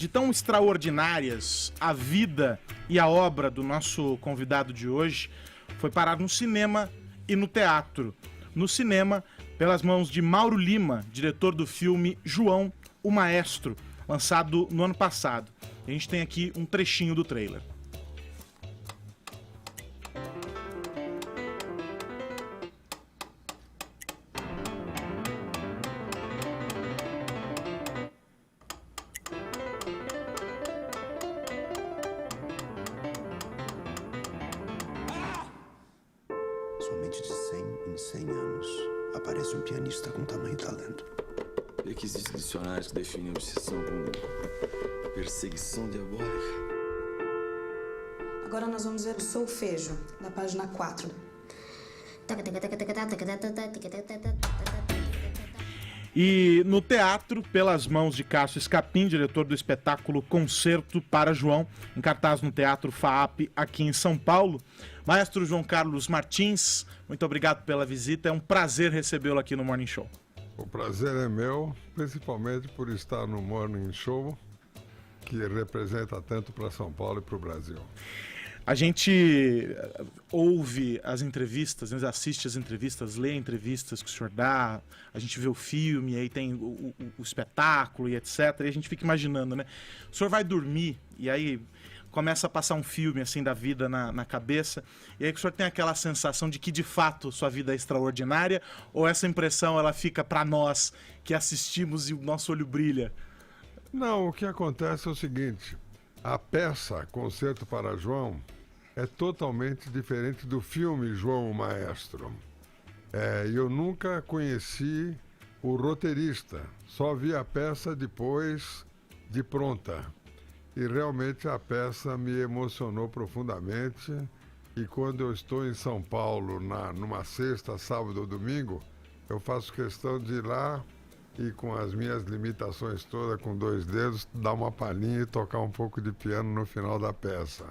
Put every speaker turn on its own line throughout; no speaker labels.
de tão extraordinárias a vida e a obra do nosso convidado de hoje foi parar no cinema e no teatro. No cinema, pelas mãos de Mauro Lima, diretor do filme João, o Maestro, lançado no ano passado. A gente tem aqui um trechinho do trailer.
Somente de 100 em 100 anos aparece um pianista com tamanho talento.
Requisitos dicionários que definem a obsessão como perseguição diabólica.
Agora nós vamos ver o solfejo, na página 4.
E no teatro, pelas mãos de Cássio Escapim, diretor do espetáculo Concerto para João, em cartaz no Teatro FAAP, aqui em São Paulo. Maestro João Carlos Martins, muito obrigado pela visita, é um prazer recebê-lo aqui no Morning Show.
O prazer é meu, principalmente por estar no Morning Show, que representa tanto para São Paulo e para o Brasil.
A gente ouve as entrevistas, a gente assiste as entrevistas, lê entrevistas que o senhor dá, a gente vê o filme, aí tem o espetáculo e etc. E a gente fica imaginando, né? O senhor vai dormir e aí começa a passar um filme assim da vida na cabeça, e aí que o senhor tem aquela sensação de que de fato sua vida é extraordinária, ou essa impressão ela fica para nós que assistimos e o nosso olho brilha?
Não, o que acontece é o seguinte, a peça Concerto para João é totalmente diferente do filme João o Maestro. Eu nunca conheci o roteirista, só vi a peça depois de pronta. E realmente a peça me emocionou profundamente. E quando eu estou em São Paulo, numa sexta, sábado ou domingo, eu faço questão de ir lá e com as minhas limitações todas, com 2 dedos, dar uma palhinha e tocar um pouco de piano no final da peça.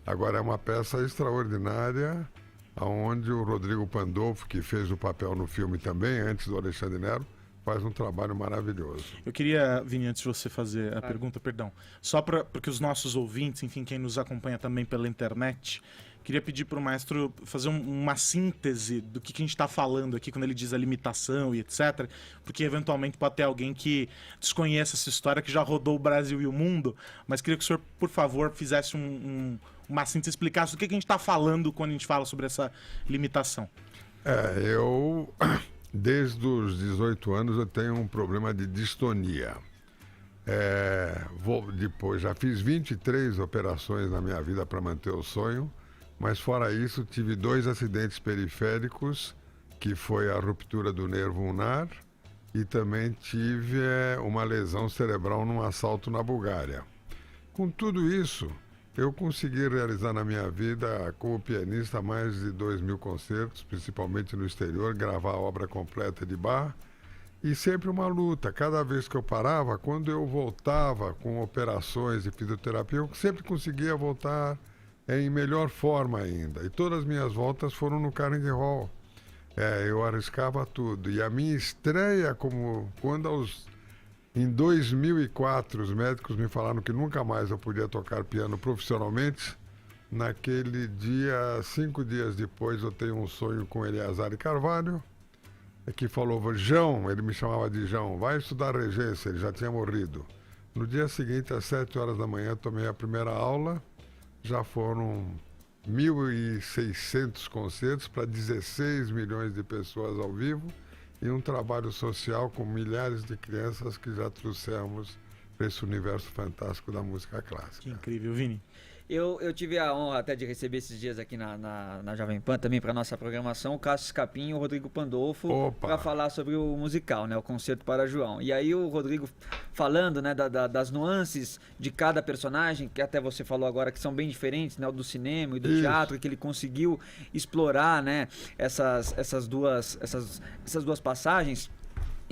Agora é uma peça extraordinária, onde o Rodrigo Pandolfo, que fez o papel no filme também, antes do Alexandre Nero, faz um trabalho maravilhoso.
Eu queria, Vini, antes de você fazer a pergunta, perdão, só porque os nossos ouvintes, enfim, quem nos acompanha também pela internet, queria pedir para o maestro fazer uma síntese do que a gente está falando aqui quando ele diz a limitação e etc, porque eventualmente pode ter alguém que desconheça essa história, que já rodou o Brasil e o mundo, mas queria que o senhor, por favor, fizesse uma síntese, explicasse do que a gente está falando quando a gente fala sobre essa limitação.
Desde os 18 anos eu tenho um problema de distonia. Depois, já fiz 23 operações na minha vida para manter o sonho, mas fora isso tive 2 acidentes periféricos, que foi a ruptura do nervo ulnar, e também tive uma lesão cerebral num assalto na Bulgária. Com tudo isso, eu consegui realizar na minha vida, como pianista, mais de 2.000 concertos, principalmente no exterior, gravar a obra completa de Bach, e sempre uma luta. Cada vez que eu parava, quando eu voltava com operações de fisioterapia, eu sempre conseguia voltar em melhor forma ainda. E todas as minhas voltas foram no Carnegie Hall. Eu arriscava tudo. E a minha estreia, em 2004, os médicos me falaram que nunca mais eu podia tocar piano profissionalmente. Naquele dia, 5 dias depois, eu tenho um sonho com Eleazar de Carvalho, que falou: João, ele me chamava de João, vai estudar regência, ele já tinha morrido. No dia seguinte, às 7 horas da manhã, tomei a primeira aula, já foram 1.600 concertos para 16 milhões de pessoas ao vivo, e um trabalho social com milhares de crianças que já trouxemos para esse universo fantástico da música clássica.
Que incrível, Vini.
Eu tive a honra até de receber esses dias aqui na Jovem Pan, também para nossa programação, o Cássio Escapim e o Rodrigo Pandolfo, para falar sobre o musical, né, o Concerto para João. E aí o Rodrigo falando, né, das nuances de cada personagem, que até você falou agora que são bem diferentes, né, o do cinema e do teatro, que ele conseguiu explorar, né, essas duas passagens.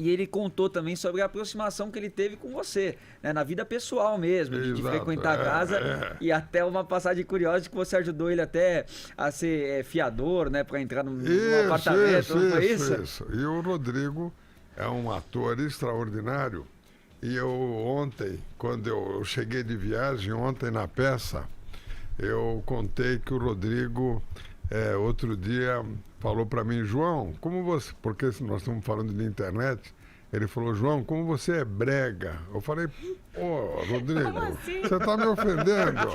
E ele contou também sobre a aproximação que ele teve com você, né, na vida pessoal mesmo, de frequentar a casa, e até uma passagem curiosa de que você ajudou ele até a ser fiador, né, para entrar num apartamento, não foi isso?
Isso. E o Rodrigo é um ator extraordinário, E eu ontem, quando eu cheguei de viagem, ontem na peça, eu contei que o Rodrigo, outro dia, falou para mim, João, como você... Porque nós estamos falando de internet. Ele falou, João, como você é brega. Eu falei, pô, Rodrigo, você está me ofendendo.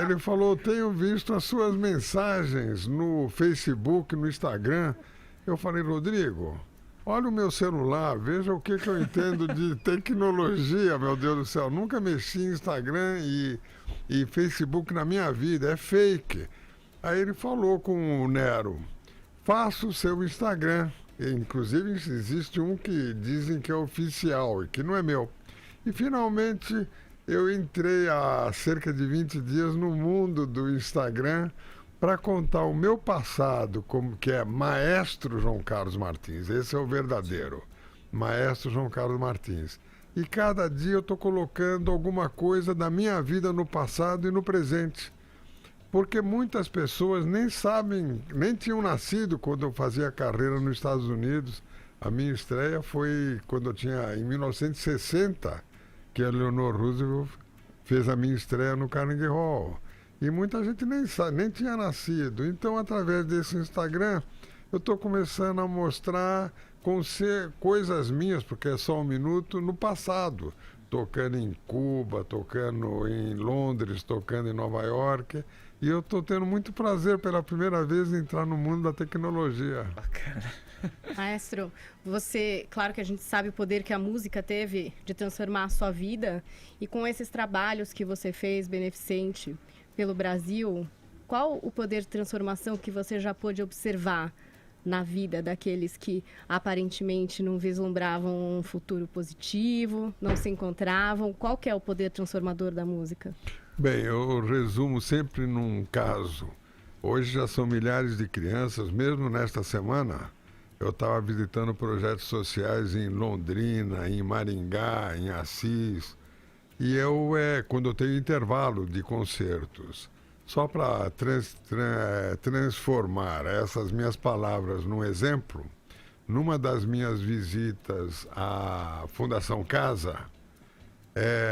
Ele falou, tenho visto as suas mensagens no Facebook, no Instagram. Eu falei, Rodrigo, olha o meu celular, veja o que eu entendo de tecnologia, meu Deus do céu. Nunca mexi em Instagram e Facebook na minha vida, é fake. Aí ele falou com o Nero, faça o seu Instagram. Inclusive existe um que dizem que é oficial e que não é meu. E finalmente eu entrei há cerca de 20 dias no mundo do Instagram para contar o meu passado, como que é Maestro João Carlos Martins. Esse é o verdadeiro, Maestro João Carlos Martins. E cada dia eu estou colocando alguma coisa da minha vida no passado e no presente. Porque muitas pessoas nem sabem, nem tinham nascido quando eu fazia carreira nos Estados Unidos. A minha estreia foi quando eu tinha, em 1960, que a Eleanor Roosevelt fez a minha estreia no Carnegie Hall. E muita gente nem tinha nascido. Então, através desse Instagram, eu estou começando a mostrar coisas minhas, porque é só um minuto, no passado. Tocando em Cuba, tocando em Londres, tocando em Nova York. E eu estou tendo muito prazer pela primeira vez em entrar no mundo da tecnologia.
Bacana.
Maestro, você, claro que a gente sabe o poder que a música teve de transformar a sua vida. E com esses trabalhos que você fez, beneficente, pelo Brasil, qual o poder de transformação que você já pôde observar na vida daqueles que aparentemente não vislumbravam um futuro positivo, não se encontravam? Qual que é o poder transformador da música?
Bem, eu resumo sempre num caso. Hoje já são milhares de crianças, mesmo nesta semana, eu estava visitando projetos sociais em Londrina, em Maringá, em Assis, e quando eu tenho intervalo de concertos, só para transformar essas minhas palavras num exemplo, numa das minhas visitas à Fundação Casa,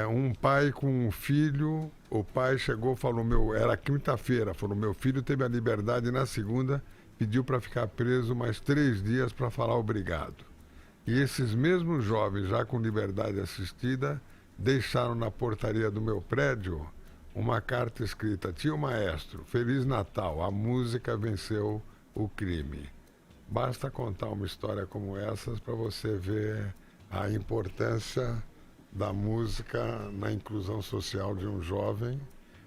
um pai com um filho, o pai chegou e falou, era quinta-feira, falou, meu filho teve a liberdade na segunda, pediu para ficar preso mais 3 dias para falar obrigado. E esses mesmos jovens, já com liberdade assistida, deixaram na portaria do meu prédio uma carta escrita, tio Maestro, Feliz Natal, a música venceu o crime. Basta contar uma história como essas para você ver a importância da música na inclusão social de um jovem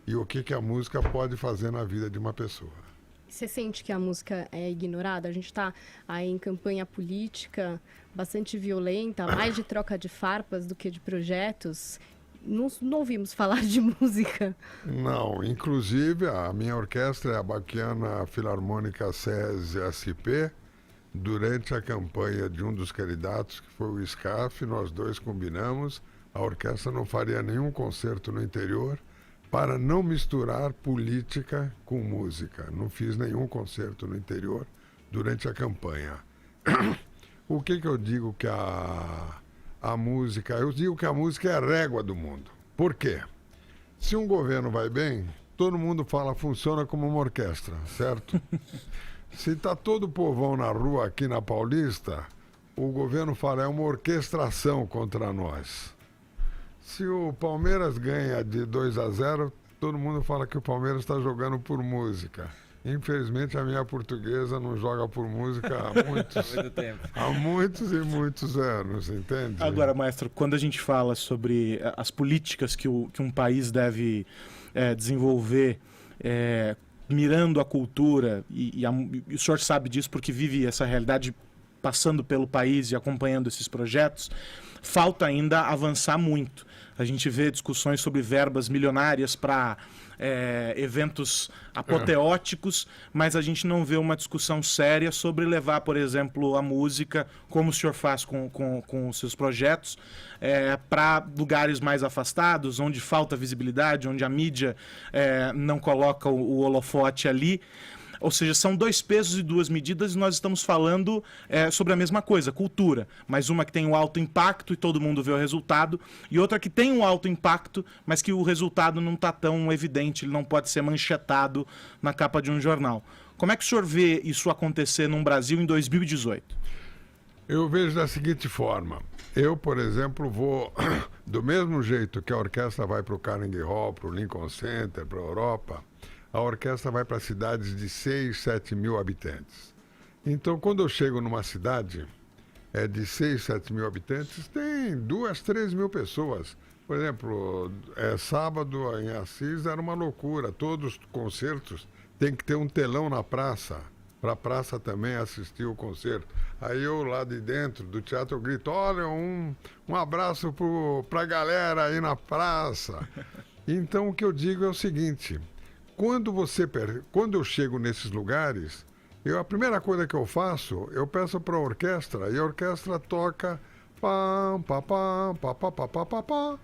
e o que a música pode fazer na vida de uma pessoa.
Você sente que a música é ignorada? A gente está aí em campanha política bastante violenta, mais de troca de farpas do que de projetos. Não ouvimos falar de música.
Não, inclusive a minha orquestra é a Baquiana Filarmônica SESI SP. Durante a campanha de um dos candidatos, que foi o SCAF, nós dois combinamos, a orquestra não faria nenhum concerto no interior para não misturar política com música. Não fiz nenhum concerto no interior durante a campanha. O que eu digo que a música... Eu digo que a música é a régua do mundo. Por quê? Se um governo vai bem, todo mundo funciona como uma orquestra, certo? Se está todo o povão na rua aqui na Paulista, o governo fala, é uma orquestração contra nós. Se o Palmeiras ganha de 2-0, todo mundo fala que o Palmeiras está jogando por música. Infelizmente, a minha portuguesa não joga por música há muitos e muitos anos, entende?
Agora, maestro, quando a gente fala sobre as políticas que um país deve desenvolver, mirando a cultura, e o senhor sabe disso porque vive essa realidade passando pelo país e acompanhando esses projetos, falta ainda avançar muito. A gente vê discussões sobre verbas milionárias para eventos apoteóticos, mas a gente não vê uma discussão séria sobre levar, por exemplo, a música, como o senhor faz com os seus projetos, para lugares mais afastados, onde falta visibilidade, onde a mídia não coloca o holofote ali. Ou seja, são 2 pesos e 2 medidas e nós estamos falando sobre a mesma coisa, cultura. Mas uma que tem um alto impacto e todo mundo vê o resultado, e outra que tem um alto impacto, mas que o resultado não está tão evidente, ele não pode ser manchetado na capa de um jornal. Como é que o senhor vê isso acontecer num Brasil em 2018?
Eu vejo da seguinte forma. Eu, por exemplo, vou do mesmo jeito que a orquestra vai para o Carnegie Hall, para o Lincoln Center, para a Europa, a orquestra vai para cidades de 6, 7 mil habitantes. Então, quando eu chego numa cidade de 6, 7 mil habitantes, tem 2, 3 mil pessoas. Por exemplo, sábado em Assis era uma loucura. Todos os concertos tem que ter um telão na praça, para a praça também assistir o concerto. Aí eu lá de dentro do teatro eu grito, olha, um abraço para a galera aí na praça. Então o que eu digo é o seguinte, quando eu chego nesses lugares, a primeira coisa que eu faço, eu peço para a orquestra, e a orquestra toca pam, pam, pam, pam, pam, pam, pam, pam, pam,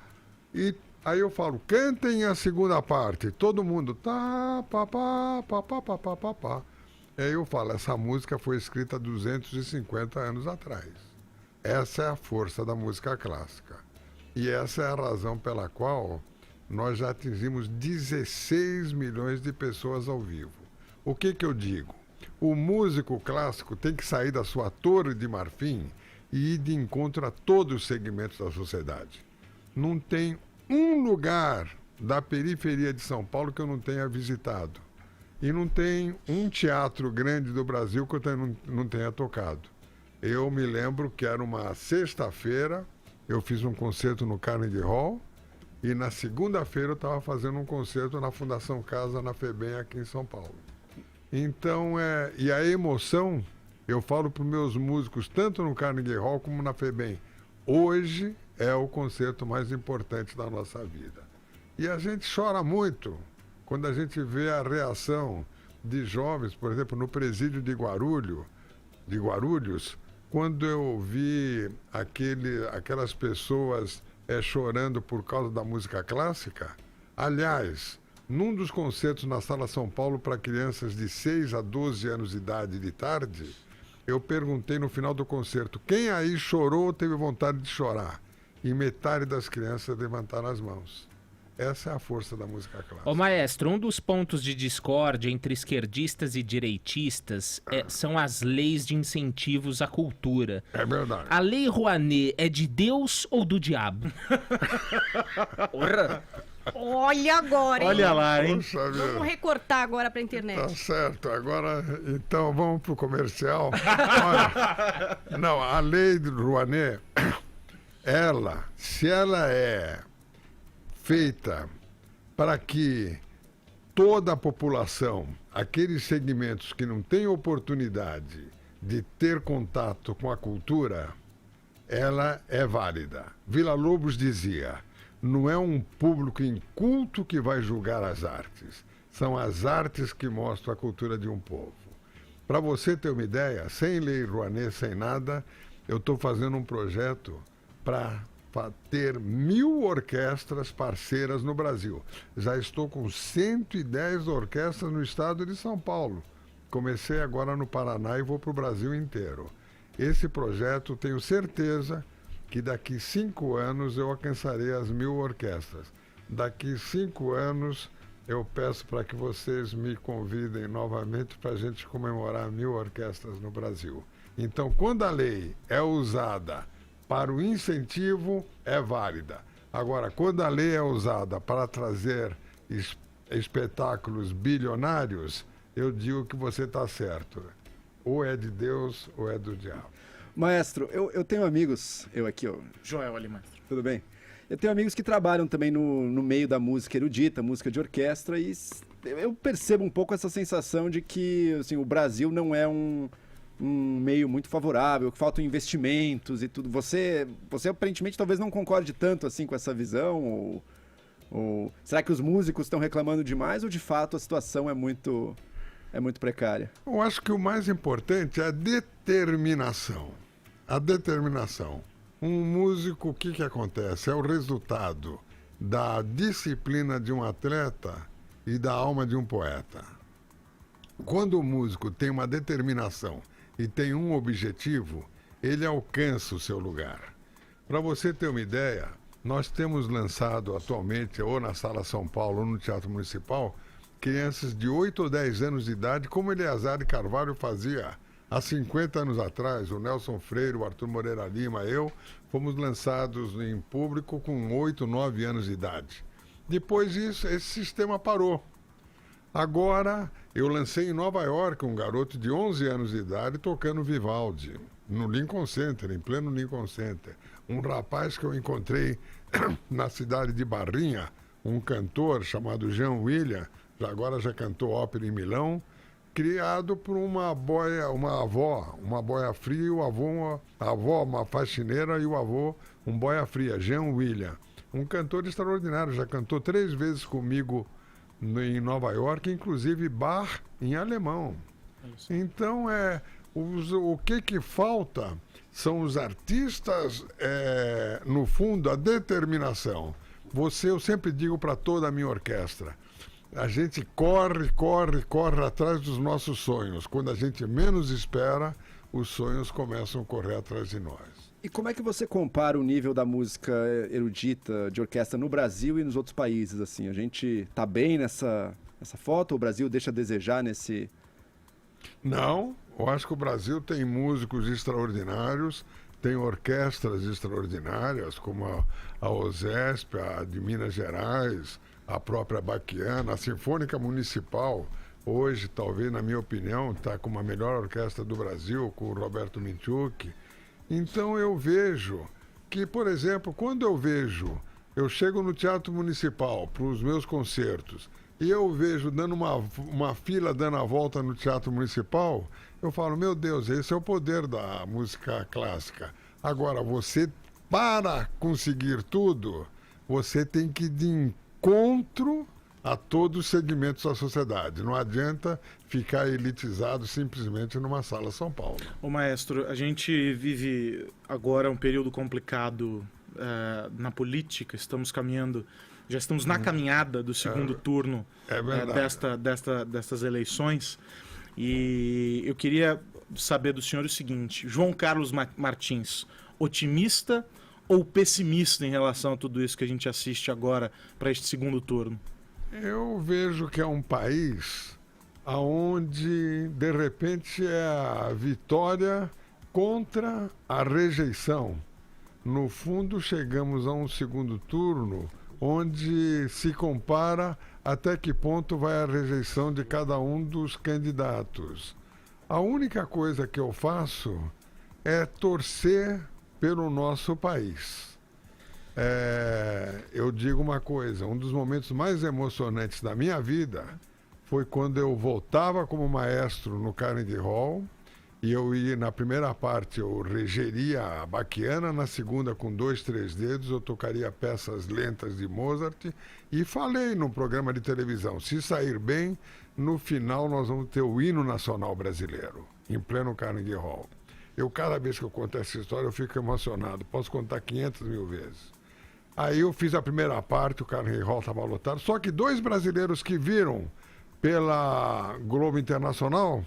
e aí eu falo, cantem a segunda parte, todo mundo tá, pá, pá, pá, pá, pá, pá, pá, pá. Aí eu falo, essa música foi escrita 250 anos atrás. Essa é a força da música clássica. E essa é a razão pela qual nós já atingimos 16 milhões de pessoas ao vivo. O que eu digo? O músico clássico tem que sair da sua torre de marfim e ir de encontro a todos os segmentos da sociedade. Não tem um lugar da periferia de São Paulo que eu não tenha visitado. E não tem um teatro grande do Brasil que eu não tenha tocado. Eu me lembro que era uma sexta-feira, eu fiz um concerto no Carnegie Hall, e na segunda-feira eu estava fazendo um concerto na Fundação Casa, na FEBEM, aqui em São Paulo. Então, e a emoção, eu falo para os meus músicos, tanto no Carnegie Hall como na FEBEM, hoje é o concerto mais importante da nossa vida. E a gente chora muito quando a gente vê a reação de jovens, por exemplo, no presídio de Guarulhos, quando eu vi aquelas pessoas chorando por causa da música clássica. Aliás, num dos concertos na Sala São Paulo para crianças de 6 a 12 anos de idade de tarde, eu perguntei no final do concerto, quem aí chorou ou teve vontade de chorar? E metade das crianças levantaram as mãos. Essa é a força da música clássica.
Ô maestro, um dos pontos de discórdia entre esquerdistas e direitistas são as leis de incentivos à cultura.
É verdade.
A Lei Rouanet é de Deus ou do diabo?
Olha agora, hein?
Olha lá, hein?
Poxa,
vamos recortar agora pra internet.
Tá certo. Agora, então, vamos pro comercial. Olha, não, a Lei do Rouanet, se ela é feita para que toda a população, aqueles segmentos que não têm oportunidade de ter contato com a cultura, ela é válida. Villa-Lobos dizia, não é um público inculto que vai julgar as artes, são as artes que mostram a cultura de um povo. Para você ter uma ideia, sem Lei Rouanet, sem nada, eu estou fazendo um projeto para ter 1000 orquestras parceiras no Brasil. Já estou com 110 orquestras no estado de São Paulo. Comecei agora no Paraná e vou para o Brasil inteiro. Esse projeto, tenho certeza que daqui 5 anos eu alcançarei as 1000 orquestras. Daqui 5 anos eu peço para que vocês me convidem novamente para a gente comemorar 1000 orquestras no Brasil. Então, quando a lei é usada para o incentivo, é válida. Agora, quando a lei é usada para trazer espetáculos bilionários, eu digo que você está certo. Ou é de Deus ou é do diabo.
Maestro, eu tenho amigos,
Joel ali, maestro.
Tudo bem? Eu tenho amigos que trabalham também no meio da música erudita, música de orquestra, e eu percebo um pouco essa sensação de que assim, o Brasil não é um meio muito favorável, que faltam investimentos e tudo. Você aparentemente talvez não concorde tanto assim com essa visão, ou será que os músicos estão reclamando demais, ou de fato a situação é muito precária?
Eu acho que o mais importante é a determinação. A determinação. Um músico, o que acontece? É o resultado da disciplina de um atleta e da alma de um poeta. quando o músico tem uma determinação e tem um objetivo, ele alcança o seu lugar. Para você ter uma ideia, nós temos lançado atualmente, ou na Sala São Paulo, ou no Teatro Municipal, crianças de 8 ou 10 anos de idade, como Eleazar de Carvalho fazia há 50 anos atrás. O Nelson Freire, o Arthur Moreira Lima, eu, fomos lançados em público com 8, 9 anos de idade. Depois disso, esse sistema parou. Agora, eu lancei em Nova York um garoto de 11 anos de idade tocando Vivaldi, no Lincoln Center, em pleno Lincoln Center. Um rapaz que eu encontrei na cidade de Barrinha, um cantor chamado Jean William, agora já cantou ópera em Milão, criado por uma boia fria, a avó uma faxineira e o avô um boia fria, Jean William. Um cantor extraordinário, já cantou 3 vezes comigo em Nova York, inclusive Bach em alemão. Então, o que falta são os artistas, no fundo, a determinação. Eu sempre digo para toda a minha orquestra, a gente corre atrás dos nossos sonhos. Quando a gente menos espera, os sonhos começam a correr atrás de nós.
E como é que você compara o nível da música erudita de orquestra no Brasil e nos outros países? Assim, a gente tá bem nessa foto? O Brasil deixa a desejar nesse...
Não, eu acho que o Brasil tem músicos extraordinários, tem orquestras extraordinárias, como a OSESP, a de Minas Gerais, a própria Baquiana, a Sinfônica Municipal. Hoje, talvez, na minha opinião, está com a melhor orquestra do Brasil, com o Roberto Minchuk. Então eu vejo que, por exemplo, quando eu chego no Teatro Municipal para os meus concertos e eu vejo dando uma fila dando a volta no Teatro Municipal, eu falo, meu Deus, esse é o poder da música clássica. Agora, para conseguir tudo, você tem que ir de encontro a todos os segmentos da sociedade. Não adianta ficar elitizado simplesmente numa sala São Paulo.
Ô maestro, a gente vive agora um período complicado na política, já estamos na caminhada do segundo turno destas eleições, e eu queria saber do senhor o seguinte: João Carlos Martins, otimista ou pessimista em relação a tudo isso que a gente assiste agora para este segundo turno?
Eu vejo que é um país onde, de repente, é a vitória contra a rejeição. No fundo, chegamos a um segundo turno onde se compara até que ponto vai a rejeição de cada um dos candidatos. A única coisa que eu faço é torcer pelo nosso país. Eu digo uma coisa, um dos momentos mais emocionantes da minha vida foi quando eu voltava como maestro no Carnegie Hall e eu ia, na primeira parte eu regeria a Baquiana, na segunda com 2, 3 dedos eu tocaria peças lentas de Mozart e falei num programa de televisão, se sair bem, no final nós vamos ter o hino nacional brasileiro, em pleno Carnegie Hall. Cada vez que eu conto essa história eu fico emocionado, posso contar 500 mil vezes. Aí eu fiz a primeira parte, o Carnegie Hall estava lotado, só que 2 brasileiros que viram pela Globo Internacional,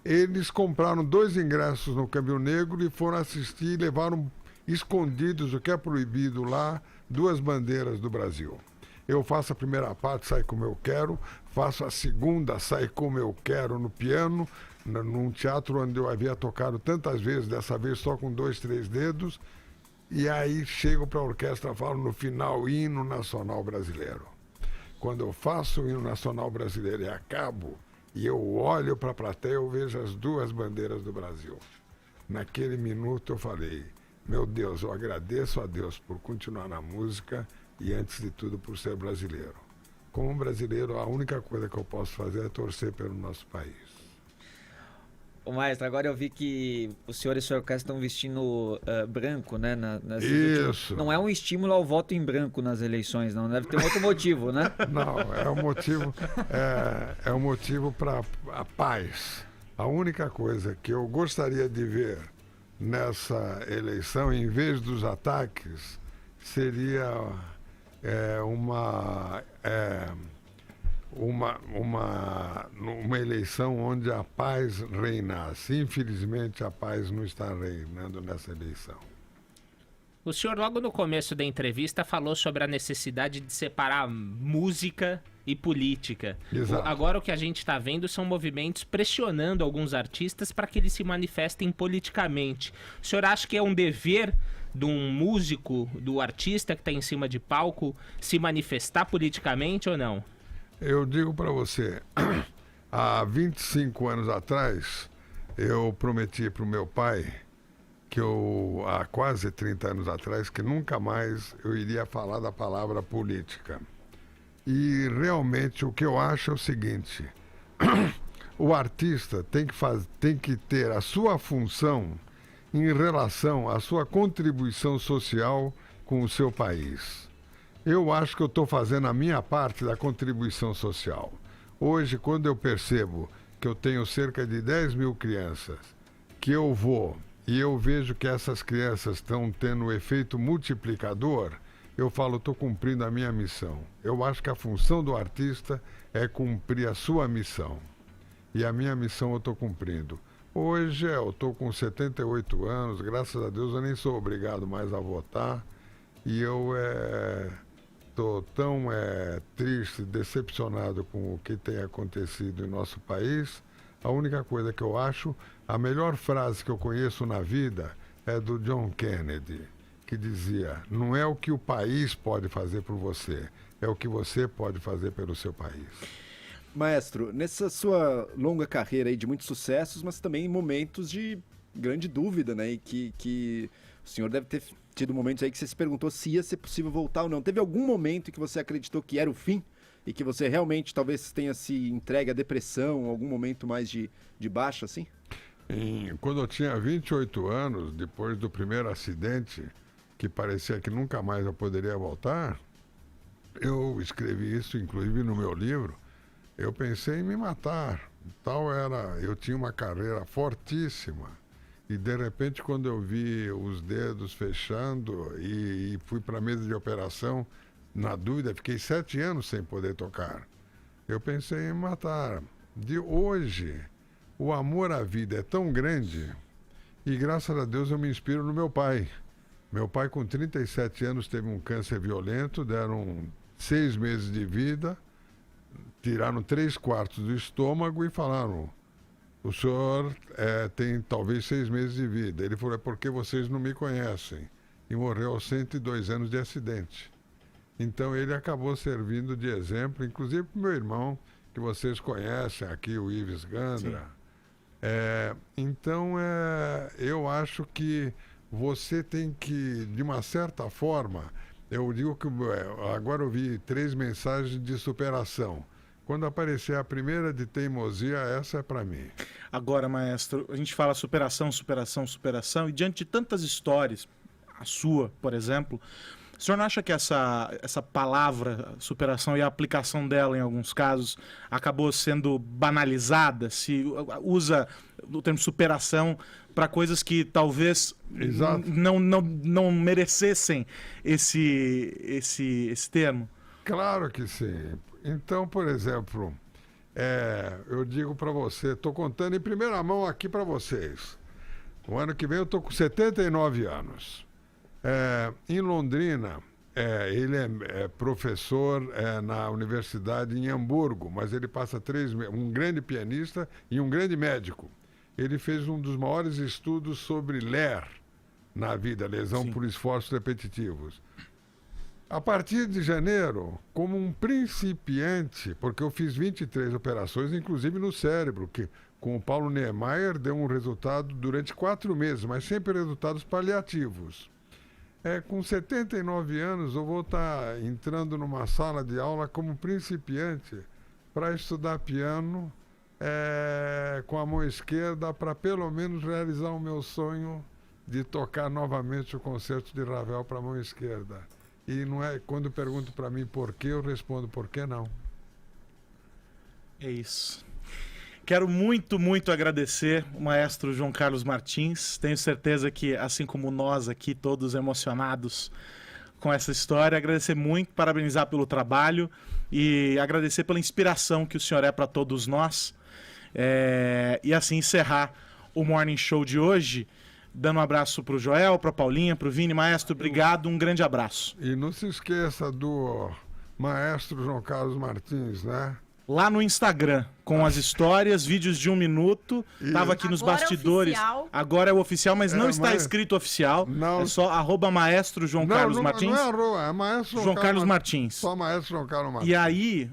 eles compraram 2 ingressos no Câmbio Negro e foram assistir e levaram escondidos, o que é proibido lá, 2 bandeiras do Brasil. Eu faço a primeira parte, sai como eu quero, faço a segunda, sai como eu quero no piano, num teatro onde eu havia tocado tantas vezes, dessa vez só com 2, 3 dedos, e aí chego para a orquestra e falo no final, hino nacional brasileiro. Quando eu faço o hino nacional brasileiro e acabo, e eu olho para a plateia, eu vejo as 2 bandeiras do Brasil. Naquele minuto eu falei, meu Deus, eu agradeço a Deus por continuar na música e, antes de tudo, por ser brasileiro. Como brasileiro, a única coisa que eu posso fazer é torcer pelo nosso país.
Ô, maestro, agora eu vi que o senhor e sua orquestra estão vestindo branco, né?
Isso.
Não é um estímulo ao voto em branco nas eleições, não. Deve ter um outro motivo, né?
Não, é um motivo para a paz. A única coisa que eu gostaria de ver nessa eleição, em vez dos ataques, seria uma eleição onde a paz reinasse. Infelizmente, a paz não está reinando nessa eleição.
O senhor, logo no começo da entrevista, falou sobre a necessidade de separar música e política.
Exato.
Agora o que a gente está vendo são movimentos pressionando alguns artistas para que eles se manifestem politicamente. O senhor acha que é um dever de um músico, do artista que está em cima de palco, se manifestar politicamente ou não?
Eu digo para você, há 25 anos atrás, eu prometi para o meu pai que há quase 30 anos atrás, que nunca mais eu iria falar da palavra política. E realmente o que eu acho é o seguinte, o artista tem que ter a sua função em relação à sua contribuição social com o seu país. Eu acho que eu estou fazendo a minha parte da contribuição social. Hoje, quando eu percebo que eu tenho cerca de 10 mil crianças, que eu vou e eu vejo que essas crianças estão tendo um efeito multiplicador, eu falo, estou cumprindo a minha missão. Eu acho que a função do artista é cumprir a sua missão. E a minha missão eu estou cumprindo. Hoje eu estou com 78 anos, graças a Deus eu nem sou obrigado mais a votar. E eu estou tão triste, decepcionado com o que tem acontecido em nosso país. A única coisa que eu acho, a melhor frase que eu conheço na vida é do John Kennedy, que dizia, não é o que o país pode fazer por você, é o que você pode fazer pelo seu país.
Maestro, nessa sua longa carreira aí de muitos sucessos, mas também momentos de grande dúvida, né? E que o senhor deve ter tido momentos aí que você se perguntou se ia ser possível voltar ou não. Teve algum momento em que você acreditou que era o fim? E que você realmente talvez tenha se entregue à depressão, algum momento mais de baixa, assim?
Quando eu tinha 28 anos, depois do primeiro acidente, que parecia que nunca mais eu poderia voltar, eu escrevi isso, inclusive, no meu livro. Eu pensei em me matar. Eu tinha uma carreira fortíssima. E, de repente, quando eu vi os dedos fechando e fui para a mesa de operação, na dúvida, fiquei 7 anos sem poder tocar. Eu pensei em me matar. De hoje, o amor à vida é tão grande e, graças a Deus, eu me inspiro no meu pai. Meu pai, com 37 anos, teve um câncer violento, deram 6 meses de vida, tiraram 3/4 do estômago e falaram, o senhor tem talvez 6 meses de vida. Ele falou, é porque vocês não me conhecem. E morreu aos 102 anos de acidente. Então ele acabou servindo de exemplo, inclusive para o meu irmão, que vocês conhecem aqui, o Ives Gandra. Então eu acho que você tem que, de uma certa forma, eu digo que agora eu vi 3 mensagens de superação. Quando aparecer a primeira de teimosia, essa é para mim.
Agora, maestro, a gente fala superação, superação, superação, e diante de tantas histórias, a sua, por exemplo, o senhor não acha que essa palavra superação e a aplicação dela, em alguns casos, acabou sendo banalizada? Se usa o termo superação para coisas que talvez não merecessem esse termo?
Claro que sim. Então, por exemplo, eu digo para você, estou contando em primeira mão aqui para vocês. O ano que vem eu estou com 79 anos. Em Londrina, ele é professor na universidade em Hamburgo, mas ele passa 3 meses, um grande pianista e um grande médico. Ele fez um dos maiores estudos sobre LER na vida, lesão por esforços repetitivos. A partir de janeiro, como um principiante, porque eu fiz 23 operações, inclusive no cérebro, que com o Paulo Niemeyer deu um resultado durante 4 meses, mas sempre resultados paliativos. Com 79 anos, eu vou estar entrando numa sala de aula como principiante para estudar piano com a mão esquerda, para pelo menos realizar o meu sonho de tocar novamente o concerto de Ravel para a mão esquerda. E não é, quando pergunto para mim por quê, eu respondo por que não.
É isso. Quero muito, muito agradecer o maestro João Carlos Martins. Tenho certeza que, assim como nós aqui, todos emocionados com essa história, agradecer muito, parabenizar pelo trabalho e agradecer pela inspiração que o senhor é para todos nós. E assim encerrar o Morning Show de hoje, dando um abraço pro Joel, pra Paulinha, pro Vini. Maestro, obrigado, um grande abraço.
E não se esqueça do maestro João Carlos Martins, né?
Lá no Instagram, com as histórias, vídeos de 1 minuto. Tava aqui nos bastidores. Agora é o oficial, mas não está escrito oficial.
Não.
É só @maestro João Carlos Martins.
Não é arroba, é maestro
João Carlos Martins.
Só maestro João Carlos Martins.
E aí,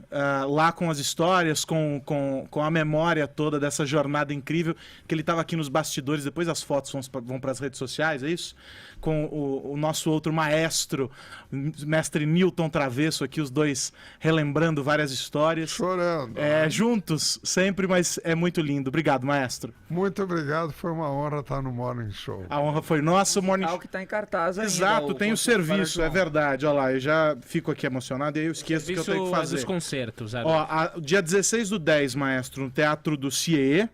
lá com as histórias, com a memória toda dessa jornada incrível, que ele estava aqui nos bastidores, depois as fotos vão para as redes sociais, é isso? Com o nosso outro maestro, mestre Newton Travesso, aqui os dois relembrando várias histórias.
Chorando.
Juntos, sempre, mas é muito lindo. Obrigado, maestro.
Muito obrigado, foi uma honra estar no Morning Show.
A honra foi nossa. O Morning Show
que está em cartaz ainda.
Exato, tem o serviço, é verdade. Olha lá, eu já fico aqui emocionado e aí eu esqueço que eu tenho que fazer.
Dos concertos.
Dia 16/10, maestro, no Teatro do CIE.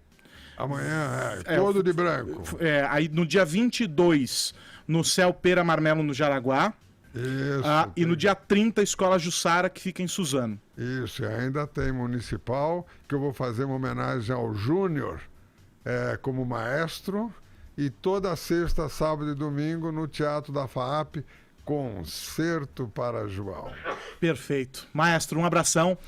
Amanhã, todo de branco.
Aí no dia 22, no Céu Pera Marmelo, no Jaraguá.
Isso.
E no dia 30, Escola Jussara, que fica em Suzano.
Isso, e ainda tem Municipal, que eu vou fazer uma homenagem ao Júnior como maestro. E toda sexta, sábado e domingo, no Teatro da FAAP, Concerto para João.
Perfeito. Maestro, um abração.